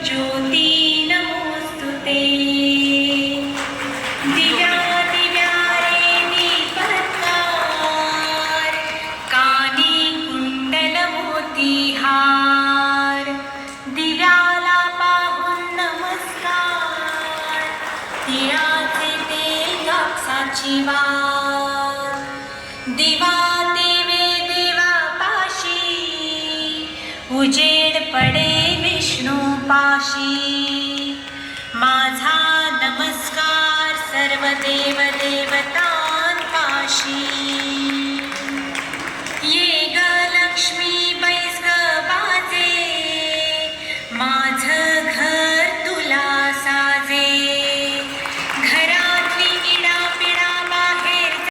ज्योती नमोस्तुते। दिव्या दिव्या रे दीपत्कार, कानी कुंडल मोतीहार, दिव्याला पाहून नमस्कार, तिळाचे तेल कापसाची वार, दिवा देवे देवापाशी, उजेड पडे विष्णू पाशी। माझा नमस्कार सर्व देव देवतांपाशी।